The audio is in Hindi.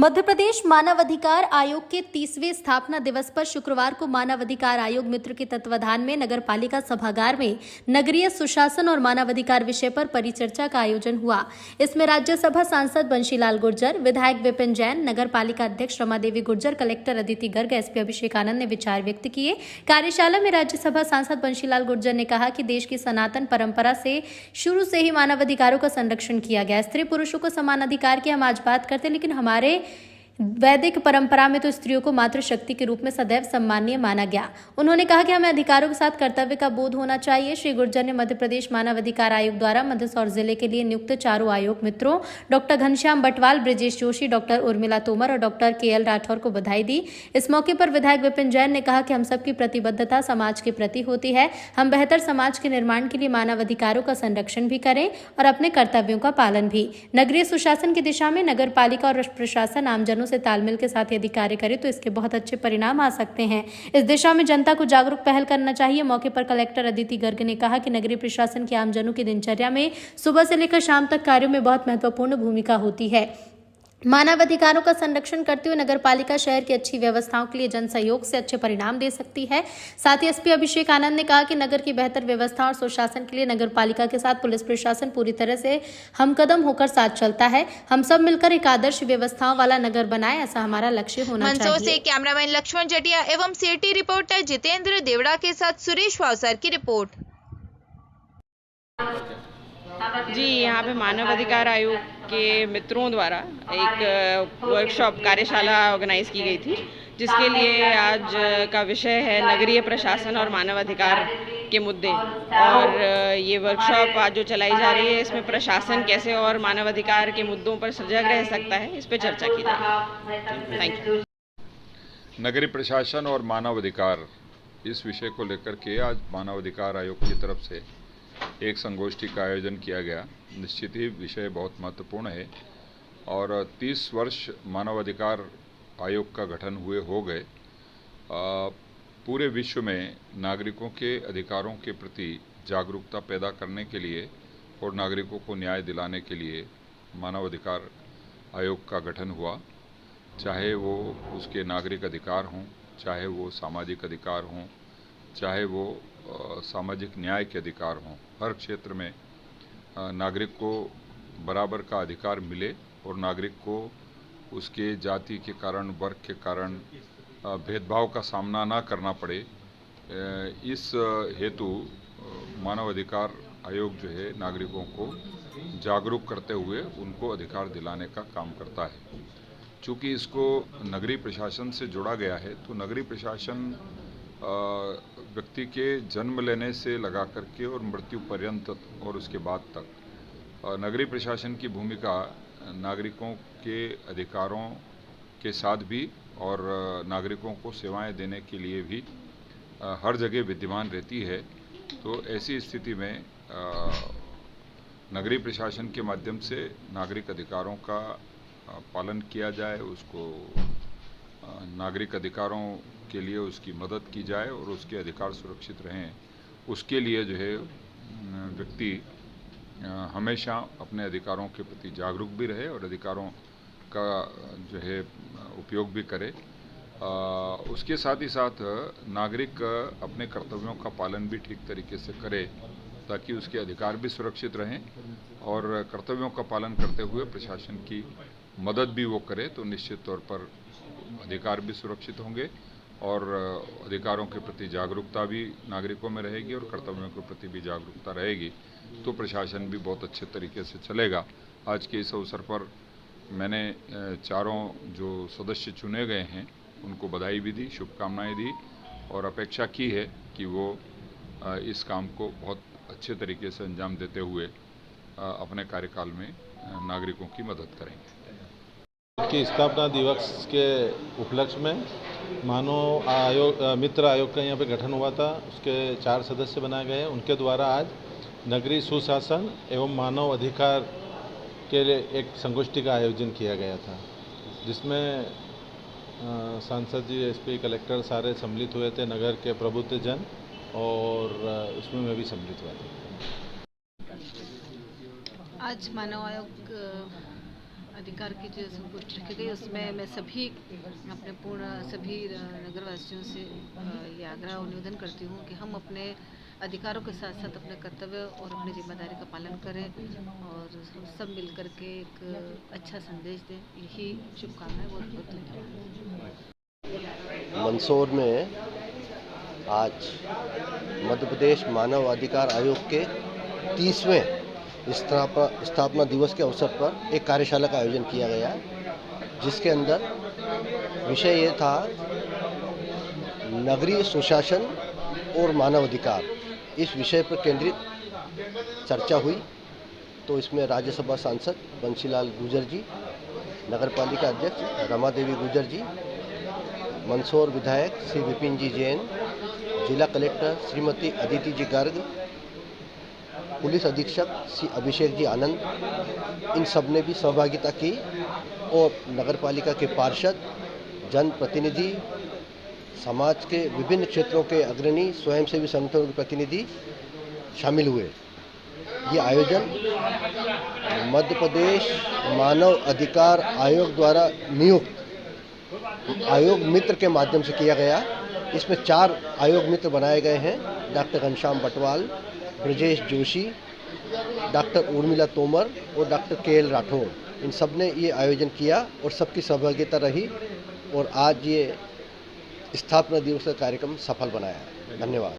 मध्य प्रदेश मानव अधिकार आयोग के 30वें स्थापना दिवस पर शुक्रवार को मानव अधिकार आयोग मित्र के तत्वाधान में नगर पालिका सभागार में नगरीय सुशासन और मानव अधिकार विषय पर परिचर्चा का आयोजन हुआ। इसमें राज्यसभा सांसद बंशीलाल गुर्जर, विधायक विपिन जैन, नगर पालिका अध्यक्ष रमादेवी गुर्जर, कलेक्टर अदिति गर्ग, एसपी अभिषेक आनंद ने विचार व्यक्त किए। कार्यशाला में राज्यसभा सांसद बंशीलाल गुर्जर ने कहा कि देश की सनातन परंपरा से शुरू से ही मानव अधिकारों का संरक्षण किया गया। स्त्री पुरुषों को समान अधिकार की हम आज बात करते हैं, लेकिन हमारे वैदिक परंपरा में तो स्त्रियों को मातृशक्ति के रूप में सदैव सम्माननीय माना गया। उन्होंने कहा कि हमें अधिकारों के साथ कर्तव्य का बोध होना चाहिए। श्री गुर्जर ने मध्य प्रदेश मानव अधिकार आयोग द्वारा मंदसौर जिले के लिए नियुक्त चारों आयोग मित्रों डॉक्टर घनश्याम बटवाल, ब्रिजेश जोशी, डॉक्टर उर्मिला तोमर और डॉक्टर KL राठौर को बधाई दी। इस मौके पर विधायक विपिन जैन ने कहा कि हम सबकी प्रतिबद्धता समाज के प्रति होती है। हम बेहतर समाज के निर्माण के लिए मानव अधिकारों का संरक्षण भी करें और अपने कर्तव्यों का पालन भी। नगरीय सुशासन की दिशा में नगर पालिका और प्रशासन आमजनों से तालमेल के साथ यदि कार्य करे तो इसके बहुत अच्छे परिणाम आ सकते हैं। इस दिशा में जनता को जागरूक पहल करना चाहिए। मौके पर कलेक्टर अदिति गर्ग ने कहा कि नगरीय प्रशासन के आमजनों की दिनचर्या में सुबह से लेकर शाम तक कार्यों में बहुत महत्वपूर्ण भूमिका होती है। मानव अधिकारों का संरक्षण करते हुए नगर पालिका शहर की अच्छी व्यवस्थाओं के लिए जन सहयोग से अच्छे परिणाम दे सकती है। साथ ही एसपी अभिषेक आनंद ने कहा कि नगर की बेहतर व्यवस्था और सुशासन के लिए नगर पालिका के साथ पुलिस प्रशासन पूरी तरह से हमकदम होकर साथ चलता है। हम सब मिलकर एक आदर्श व्यवस्थाओं वाला नगर बनाए, ऐसा हमारा लक्ष्य होना चाहिए। मंदसौर से कैमरामैन लक्ष्मण जटिया एवं CT रिपोर्टर जितेंद्र देवड़ा के साथ सुरेश वावसर की रिपोर्ट। जी, यहाँ पे मानव अधिकार आयोग के मित्रों द्वारा एक वर्कशॉप कार्यशाला ऑर्गेनाइज की गई थी, जिसके लिए आज का विषय है नगरीय प्रशासन और मानव अधिकार के मुद्दे। और ये वर्कशॉप आज जो चलाई जा रही है, इसमें प्रशासन कैसे और मानव अधिकार के मुद्दों पर सजग रह सकता है, इस पर चर्चा की जाएगी। Thank you. नगरीय प्रशासन और मानव अधिकार, इस विषय को लेकर के आज मानव अधिकार आयोग की तरफ से एक संगोष्ठी का आयोजन किया गया। निश्चित ही विषय बहुत महत्वपूर्ण है और 30 वर्ष मानव अधिकार आयोग का गठन हुए हो गए। पूरे विश्व में नागरिकों के अधिकारों के प्रति जागरूकता पैदा करने के लिए और नागरिकों को न्याय दिलाने के लिए मानव अधिकार आयोग का गठन हुआ। चाहे वो उसके नागरिक अधिकार हों, चाहे वो सामाजिक अधिकार हों, चाहे वो सामाजिक न्याय के अधिकार हों, हर क्षेत्र में नागरिक को बराबर का अधिकार मिले और नागरिक को उसके जाति के कारण, वर्ग के कारण भेदभाव का सामना ना करना पड़े। इस हेतु मानव अधिकार आयोग जो है नागरिकों को जागरूक करते हुए उनको अधिकार दिलाने का काम करता है। चूँकि इसको नगरीय प्रशासन से जोड़ा गया है, तो नगरीय प्रशासन व्यक्ति के जन्म लेने से लगा करके और मृत्यु पर्यंत और उसके बाद तक नगरीय प्रशासन की भूमिका नागरिकों के अधिकारों के साथ भी और नागरिकों को सेवाएं देने के लिए भी हर जगह विद्यमान रहती है। तो ऐसी स्थिति में नगरीय प्रशासन के माध्यम से नागरिक अधिकारों का पालन किया जाए, उसको नागरिक अधिकारों के लिए उसकी मदद की जाए और उसके अधिकार सुरक्षित रहें। उसके लिए जो है व्यक्ति हमेशा अपने अधिकारों के प्रति जागरूक भी रहे और अधिकारों का जो है उपयोग भी करे। उसके साथ ही साथ नागरिक अपने कर्तव्यों का पालन भी ठीक तरीके से करे, ताकि उसके अधिकार भी सुरक्षित रहें और कर्तव्यों का पालन करते हुए प्रशासन की मदद भी वो करे, तो निश्चित तौर पर अधिकार भी सुरक्षित होंगे और अधिकारों के प्रति जागरूकता भी नागरिकों में रहेगी और कर्तव्यों के प्रति भी जागरूकता रहेगी, तो प्रशासन भी बहुत अच्छे तरीके से चलेगा। आज के इस अवसर पर मैंने चारों जो सदस्य चुने गए हैं उनको बधाई भी दी, शुभकामनाएं दी और अपेक्षा की है कि वो इस काम को बहुत अच्छे तरीके से अंजाम देते हुए अपने कार्यकाल में नागरिकों की मदद करेंगे। की स्थापना दिवस के उपलक्ष्य में मानव आयोग मित्र आयोग का यहाँ पे गठन हुआ था। उसके 4 सदस्य बनाए गए हैं। उनके द्वारा आज नगरीय सुशासन एवं मानव अधिकार के लिए एक संगोष्ठी का आयोजन किया गया था, जिसमें सांसद जी, एसपी, कलेक्टर सारे सम्मिलित हुए थे, नगर के प्रबुद्ध जन, और उसमें मैं भी सम्मिलित हुआ था। आज मानव आयोग अधिकार की जो संगोष्ठी रखी गई उसमें मैं सभी नगरवासियों से ये आग्रह और निवेदन करती हूँ कि हम अपने अधिकारों के साथ साथ अपने कर्तव्य और अपनी जिम्मेदारी का पालन करें और सब मिलकर के एक अच्छा संदेश दें। यही शुभकामनाएं। बहुत बहुत धन्यवाद। मंदसौर में आज मध्य प्रदेश मानव अधिकार आयोग के 30वें स्थापना दिवस के अवसर पर एक कार्यशाला का आयोजन किया गया, जिसके अंदर विषय ये था नगरीय सुशासन और मानव अधिकार। इस विषय पर केंद्रित चर्चा हुई। तो इसमें राज्यसभा सांसद बंशीलाल गुर्जर जी, नगरपालिका अध्यक्ष रमा देवी गुर्जर जी, मंदसौर विधायक श्री विपिन जी जैन, जिला कलेक्टर श्रीमती अदिति जी गर्ग, पुलिस अधीक्षक श्री अभिषेक जी आनंद, इन सब ने भी सहभागिता की और नगरपालिका के पार्षद, जनप्रतिनिधि, समाज के विभिन्न क्षेत्रों के अग्रणी, स्वयंसेवी संगठनों के प्रतिनिधि शामिल हुए। ये आयोजन मध्य प्रदेश मानव अधिकार आयोग द्वारा नियुक्त आयोग मित्र के माध्यम से किया गया। इसमें 4 आयोग मित्र बनाए गए हैं। डॉक्टर घनश्याम बटवाल, ब्रजेश जोशी, डॉक्टर उर्मिला तोमर और डॉक्टर KL राठौर, इन सब ने ये आयोजन किया और सबकी सहभागिता रही और आज ये स्थापना दिवस का कार्यक्रम सफल बनाया। धन्यवाद।